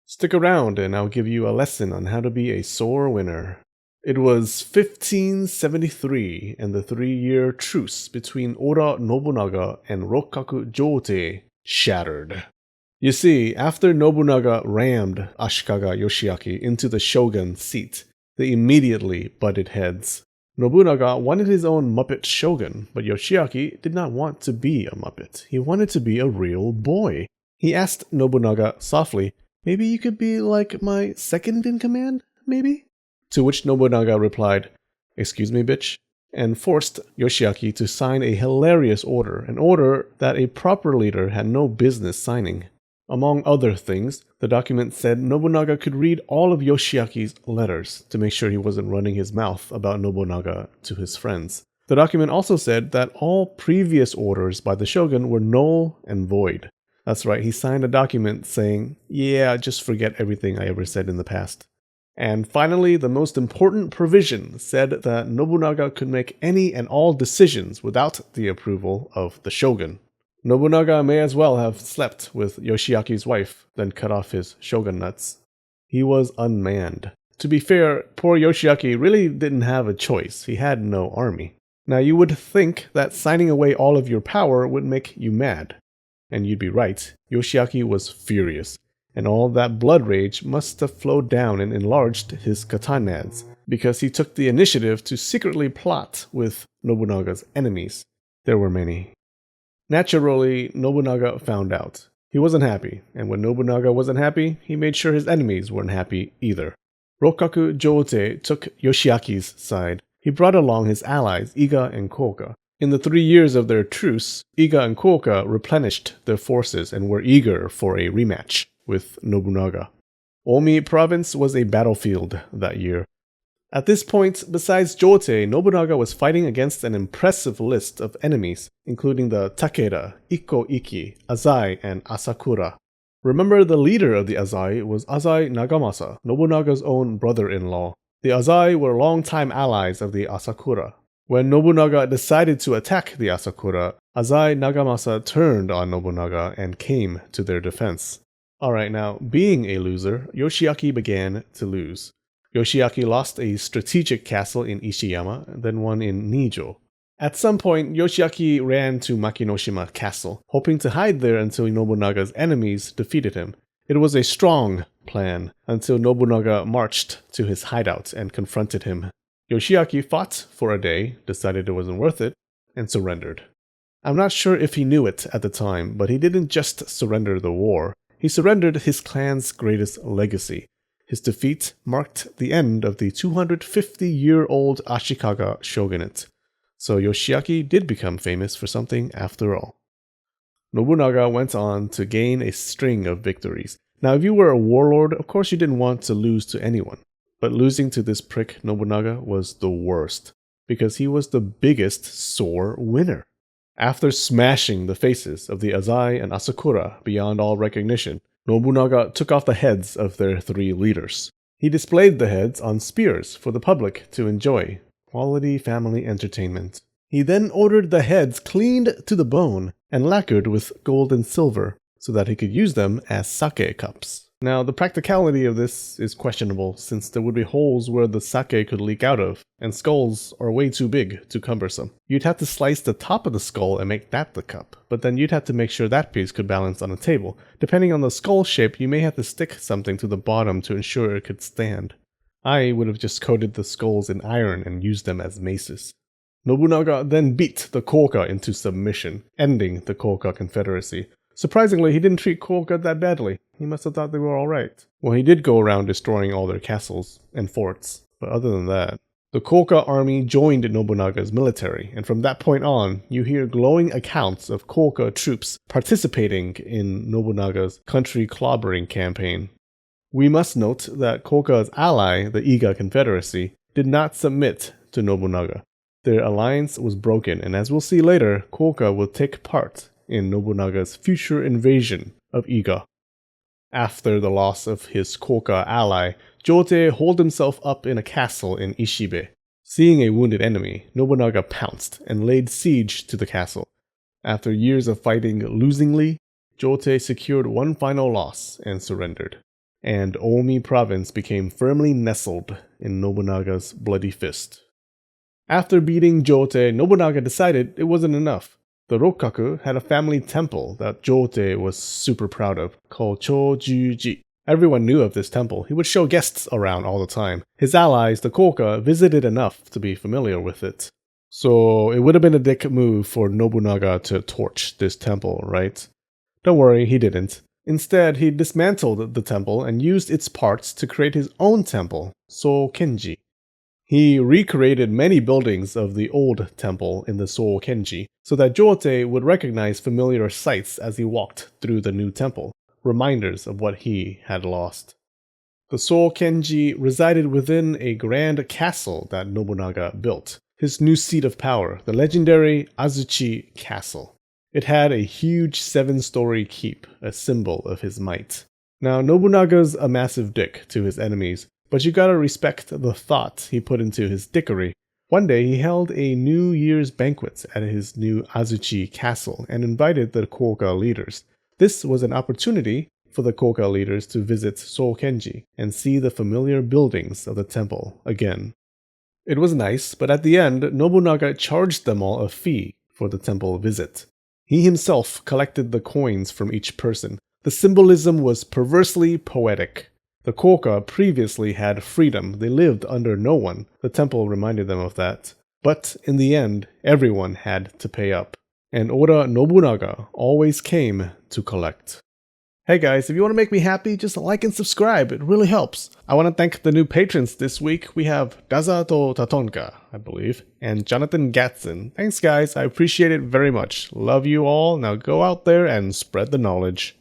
Stick around and I'll give you a lesson on how to be a sore winner. It was 1573 and the 3-year truce between Oda Nobunaga and Rokkaku Jotei shattered. You see, after Nobunaga rammed Ashikaga Yoshiaki into the shogun's seat, they immediately butted heads. Nobunaga wanted his own Muppet shogun, but Yoshiaki did not want to be a Muppet. He wanted to be a real boy. He asked Nobunaga softly, "Maybe you could be like my second in command, maybe?" To which Nobunaga replied, "Excuse me, bitch," and forced Yoshiaki to sign a hilarious order, an order that a proper leader had no business signing. Among other things, the document said Nobunaga could read all of Yoshiaki's letters to make sure he wasn't running his mouth about Nobunaga to his friends. The document also said that all previous orders by the shogun were null and void. That's right, he signed a document saying, "Yeah, just forget everything I ever said in the past." And finally, the most important provision said that Nobunaga could make any and all decisions without the approval of the shogun. Nobunaga may as well have slept with Yoshiaki's wife, then cut off his shogun nuts. He was unmanned. To be fair, poor Yoshiaki really didn't have a choice. He had no army. Now you would think that signing away all of your power would make you mad. And you'd be right. Yoshiaki was furious, and all that blood rage must have flowed down and enlarged his katanas, because he took the initiative to secretly plot with Nobunaga's enemies. There were many. Naturally, Nobunaga found out. He wasn't happy, and when Nobunaga wasn't happy, he made sure his enemies weren't happy either. Rokkaku Jotei took Yoshiaki's side. He brought along his allies Iga and Koka. In the 3 years of their truce, Iga and Koka replenished their forces and were eager for a rematch with Nobunaga. Omi province was a battlefield that year. At this point, besides Jotei, Nobunaga was fighting against an impressive list of enemies, including the Takeda, Ikko-Iki, Azai, and Asakura. Remember, the leader of the Azai was Azai Nagamasa, Nobunaga's own brother-in-law. The Azai were longtime allies of the Asakura. When Nobunaga decided to attack the Asakura, Azai Nagamasa turned on Nobunaga and came to their defense. Alright, now, being a loser, Yoshiaki began to lose. Yoshiaki lost a strategic castle in Ishiyama, then one in Nijo. At some point, Yoshiaki ran to Makinoshima Castle, hoping to hide there until Nobunaga's enemies defeated him. It was a strong plan, until Nobunaga marched to his hideout and confronted him. Yoshiaki fought for a day, decided it wasn't worth it, and surrendered. I'm not sure if he knew it at the time, but he didn't just surrender the war. He surrendered his clan's greatest legacy. His defeat marked the end of the 250-year-old Ashikaga shogunate. So Yoshiaki did become famous for something after all. Nobunaga went on to gain a string of victories. Now, if you were a warlord, of course you didn't want to lose to anyone. But losing to this prick Nobunaga was the worst, because he was the biggest sore winner. After smashing the faces of the Azai and Asakura beyond all recognition, Nobunaga took off the heads of their 3 leaders. He displayed the heads on spears for the public to enjoy. Quality family entertainment. He then ordered the heads cleaned to the bone and lacquered with gold and silver so that he could use them as sake cups. Now, the practicality of this is questionable since there would be holes where the sake could leak out of, and skulls are way too big, too cumbersome. You'd have to slice the top of the skull and make that the cup, but then you'd have to make sure that piece could balance on a table. Depending on the skull shape, you may have to stick something to the bottom to ensure it could stand. I would have just coated the skulls in iron and used them as maces. Nobunaga then beat the Koka into submission, ending the Koka Confederacy. Surprisingly, he didn't treat Koka that badly. He must have thought they were alright. Well, he did go around destroying all their castles and forts, but other than that, the Koka army joined Nobunaga's military, and from that point on, you hear glowing accounts of Koka troops participating in Nobunaga's country clobbering campaign. We must note that Koka's ally, the Iga Confederacy, did not submit to Nobunaga. Their alliance was broken, and as we'll see later, Koka will take part in Nobunaga's future invasion of Iga. After the loss of his Koka ally, Jotei holed himself up in a castle in Ishibe. Seeing a wounded enemy, Nobunaga pounced and laid siege to the castle. After years of fighting losingly, Jotei secured one final loss and surrendered. and Omi province became firmly nestled in Nobunaga's bloody fist. After beating Jote, Nobunaga decided it wasn't enough. The Rokkaku had a family temple that Jote was super proud of, called Chojuji. Everyone knew of this temple. He would show guests around all the time. His allies, the Koka, visited enough to be familiar with it. So it would have been a dick move for Nobunaga to torch this temple, right? Don't worry, he didn't. Instead, he dismantled the temple and used its parts to create his own temple, Sokenji. He recreated many buildings of the old temple in the Sokenji so that Jote would recognize familiar sights as he walked through the new temple, reminders of what he had lost. The Sokenji resided within a grand castle that Nobunaga built, his new seat of power, the legendary Azuchi Castle. It had a huge 7-story keep, a symbol of his might. Now, Nobunaga's a massive dick to his enemies, but you gotta respect the thought he put into his dickery. One day, he held a New Year's banquet at his new Azuchi Castle and invited the Koka leaders. This was an opportunity for the Koka leaders to visit Sokenji and see the familiar buildings of the temple again. It was nice, but at the end, Nobunaga charged them all a fee for the temple visit. He himself collected the coins from each person. The symbolism was perversely poetic. The Koka previously had freedom. They lived under no one. The temple reminded them of that. But in the end, everyone had to pay up. And Oda Nobunaga always came to collect. Hey guys, if you want to make me happy, just like and subscribe. It really helps. I want to thank the new patrons this week. We have Dazato Tatonka, I believe, and Jonathan Gatson. Thanks guys, I appreciate it very much. Love you all. Now go out there and spread the knowledge.